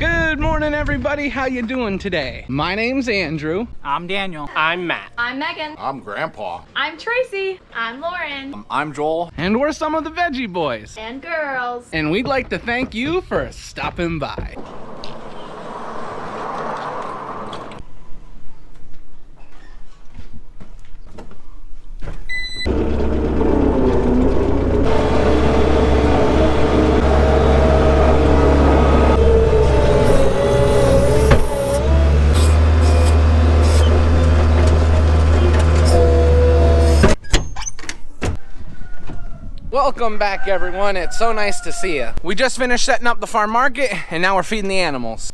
Good morning, everybody. How you doing today? My name's Andrew. I'm Daniel. I'm Matt. I'm Megan. I'm Grandpa. I'm Tracy. I'm Lauren. I'm Joel. And we're some of the Veggie boys. And girls. And we'd like to thank you for stopping by. Welcome back, everyone. It's so nice to see you. We just finished setting up the farm market and now we're feeding the animals.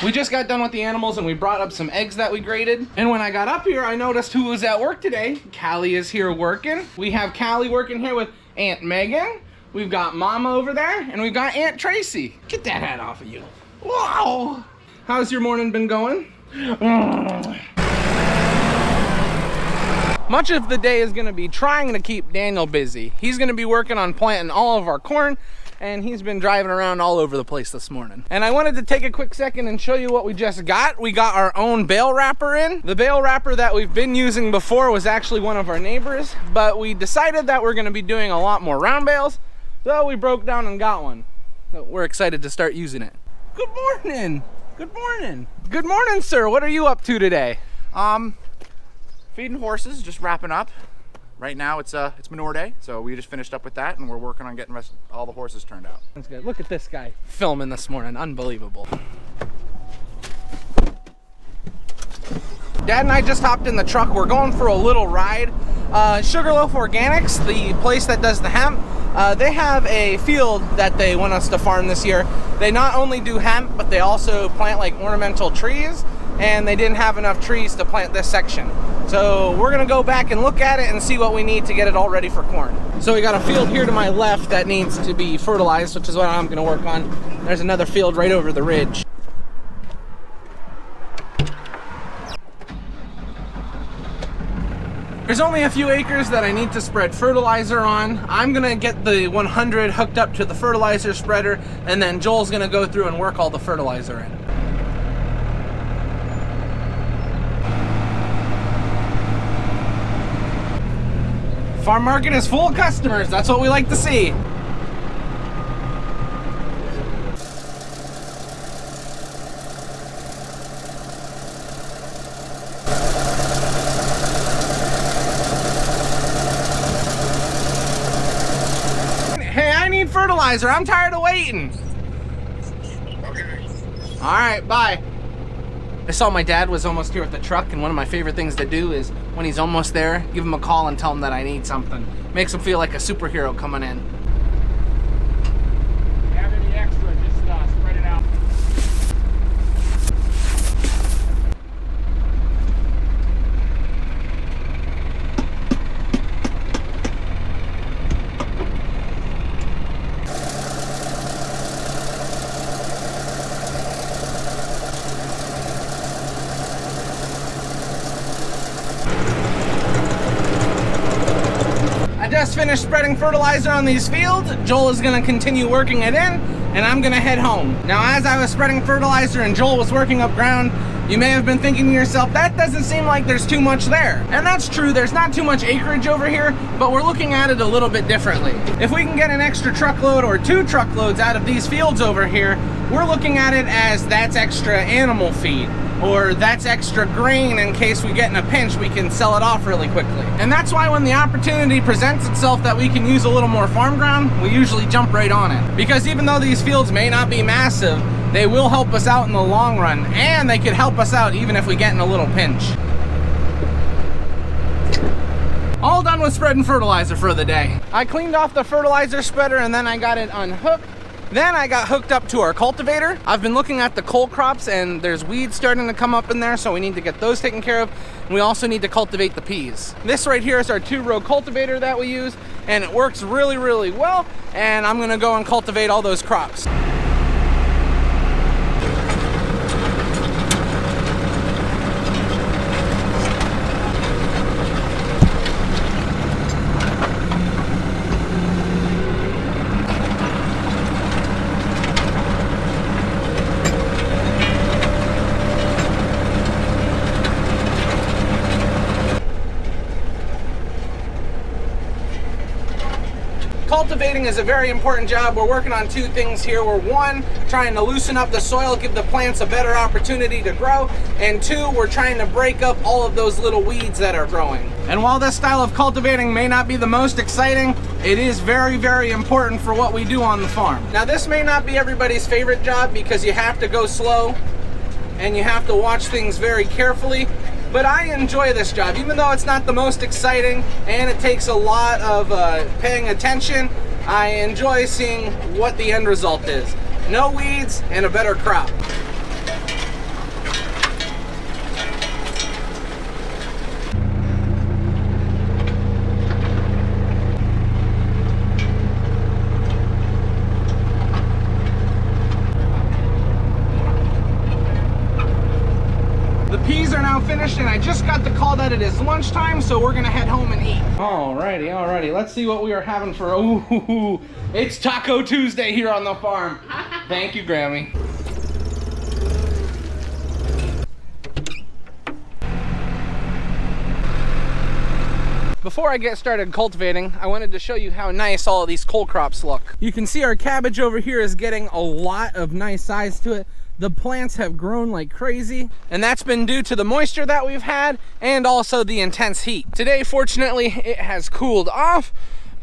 We just got done with the animals and we brought up some eggs that we graded. And when I got up here, I noticed who was at work today. Callie is here working. We have Callie working here with Aunt Megan. We've got Mama over there and we've got Aunt Tracy. Get that hat off of you. Wow. How's your morning been going? Much of the day is gonna be trying to keep Daniel busy. He's gonna be working on planting all of our corn, and he's been driving around all over the place this morning. And I wanted to take a quick second and show you what we just got. We got our own bale wrapper in. The bale wrapper that we've been using before was actually one of our neighbors, but we decided that we're gonna be doing a lot more round bales, so we broke down and got one. So we're excited to start using it. Good morning. Good morning. Good morning, sir. What are you up to today? Feeding horses, just wrapping up. Right now it's manure day, so we just finished up with that and we're working on getting all the horses turned out. That's good. Look at this guy filming this morning. Unbelievable. Dad and I just hopped in the truck. We're going for a little ride. Sugarloaf Organics, the place that does the hemp, they have a field that they want us to farm this year. They not only do hemp, but they also plant like ornamental trees, and they didn't have enough trees to plant this section. So we're gonna go back and look at it and see what we need to get it all ready for corn. So we got a field here to my left that needs to be fertilized, which is what I'm gonna work on. There's another field right over the ridge. There's only a few acres that I need to spread fertilizer on. I'm gonna get the 100 hooked up to the fertilizer spreader, and then Joel's gonna go through and work all the fertilizer in. Farm market is full of customers. That's what we like to see. Hey, I need fertilizer. I'm tired of waiting. Okay. All right, bye. I saw my dad was almost here with the truck, and one of my favorite things to do is when he's almost there, give him a call and tell him that I need something. Makes him feel like a superhero coming in. If you have any extra, just spread it out. I just finished spreading fertilizer on these fields. Joel is gonna continue working it in, and I'm gonna head home. Now, as I was spreading fertilizer and Joel was working up ground, you may have been thinking to yourself, that doesn't seem like there's too much there. And that's true, there's not too much acreage over here, but we're looking at it a little bit differently. If we can get an extra truckload or 2 truckloads out of these fields over here, we're looking at it as that's extra animal feed. or that's extra grain in case we get in a pinch, we can sell it off really quickly. And that's why when the opportunity presents itself that we can use a little more farm ground, we usually jump right on it. Because even though these fields may not be massive, they will help us out in the long run, and they could help us out even if we get in a little pinch. All done with spreading fertilizer for the day. I cleaned off the fertilizer spreader and then I got it unhooked. Then I got hooked up to our cultivator. I've been looking at the cole crops and there's weeds starting to come up in there, so we need to get those taken care of. And we also need to cultivate the peas. This right here is our 2-row cultivator that we use, and it works really, really well. And I'm gonna go and cultivate all those crops. Cultivating is a very important job. We're working on 2 things here. We're 1, trying to loosen up the soil, give the plants a better opportunity to grow, and 2, we're trying to break up all of those little weeds that are growing. And while this style of cultivating may not be the most exciting, it is very, very important for what we do on the farm. Now this may not be everybody's favorite job because you have to go slow and you have to watch things very carefully. But I enjoy this job, even though it's not the most exciting and it takes a lot of paying attention. I enjoy seeing what the end result is. No weeds and a better crop. Peas are now finished, and I just got the call that it is lunchtime, so we're gonna head home and eat. Alrighty, let's see what we are having for, ooh, it's Taco Tuesday here on the farm. Thank you, Grammy. Before I get started cultivating, I wanted to show you how nice all of these cole crops look. You can see our cabbage over here is getting a lot of nice size to it. The plants have grown like crazy, and that's been due to the moisture that we've had and also the intense heat. Today, fortunately, it has cooled off,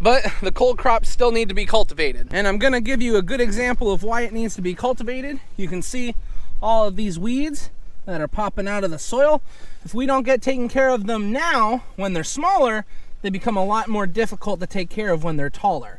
but the cole crops still need to be cultivated. And I'm gonna give you a good example of why it needs to be cultivated. You can see all of these weeds that are popping out of the soil. If we don't get taken care of them now, when they're smaller, they become a lot more difficult to take care of when they're taller.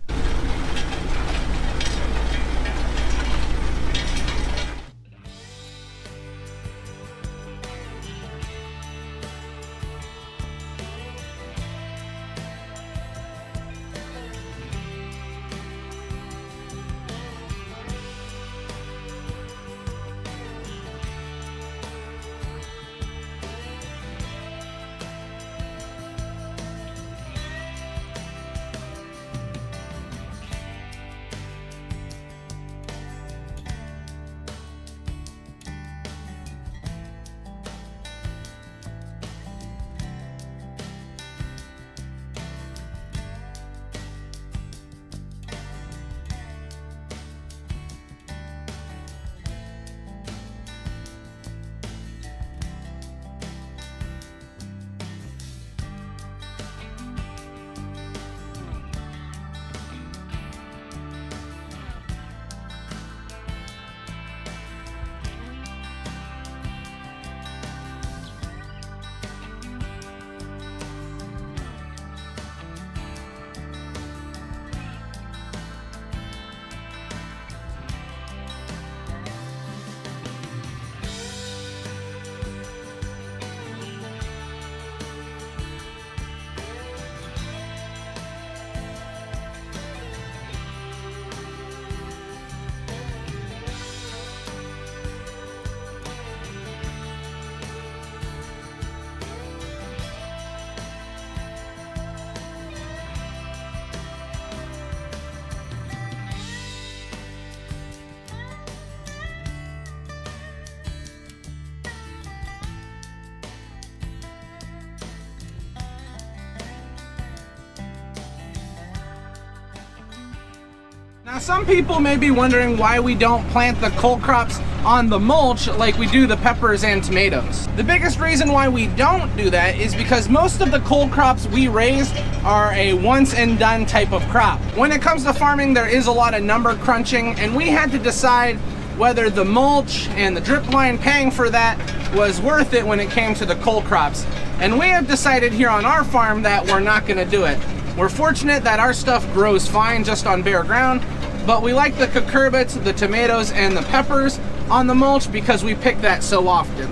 Now some people may be wondering why we don't plant the cole crops on the mulch like we do the peppers and tomatoes. The biggest reason why we don't do that is because most of the cold crops we raise are a once and done type of crop. When it comes to farming, there is a lot of number crunching, and we had to decide whether the mulch and the drip line paying for that was worth it when it came to the cold crops. And we have decided here on our farm that we're not gonna do it. We're fortunate that our stuff grows fine just on bare ground, but we like the cucurbits, the tomatoes, and the peppers on the mulch because we pick that so often.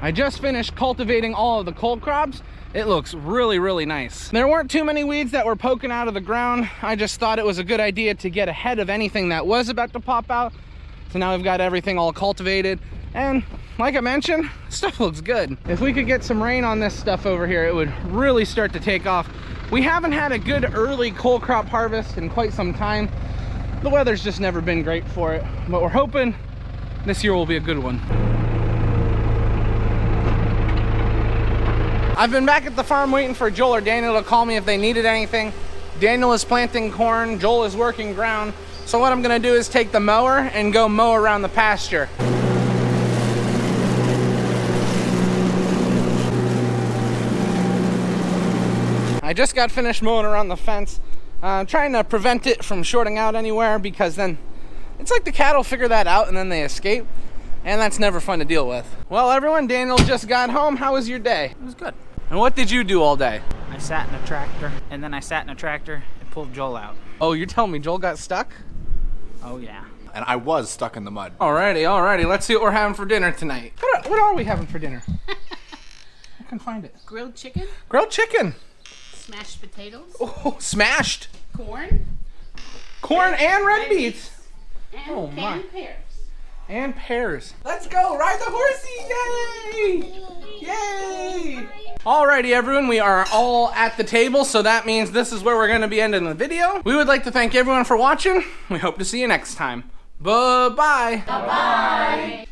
I just finished cultivating all of the cold crops. It looks really, really nice. There weren't too many weeds that were poking out of the ground. I just thought it was a good idea to get ahead of anything that was about to pop out. So now we've got everything all cultivated. And like I mentioned, stuff looks good. If we could get some rain on this stuff over here, it would really start to take off. We haven't had a good early cold crop harvest in quite some time. The weather's just never been great for it, but we're hoping this year will be a good one. I've been back at the farm waiting for Joel or Daniel to call me if they needed anything. Daniel is planting corn, Joel is working ground. So what I'm gonna do is take the mower and go mow around the pasture. I just got finished mowing around the fence, trying to prevent it from shorting out anywhere, because then it's like the cattle figure that out and then they escape. And that's never fun to deal with. Well, everyone, Daniel just got home. How was your day? It was good. And what did you do all day? I sat in a tractor, and then I sat in a tractor and pulled Joel out. Oh, you're telling me Joel got stuck? Oh, yeah. And I was stuck in the mud. Alrighty. Let's see what we're having for dinner tonight. What are we having for dinner? I can find it. Grilled chicken, Grilled chicken. smashed potatoes, Oh, smashed. corn, Corn and red beets. and Oh, my. canned pears. And pears. Let's go, ride the horsey, yay! Yay! Alrighty everyone, we are all at the table, so that means this is where we're gonna be ending the video. We would like to thank everyone for watching. We hope to see you next time. Bye-bye. Bye.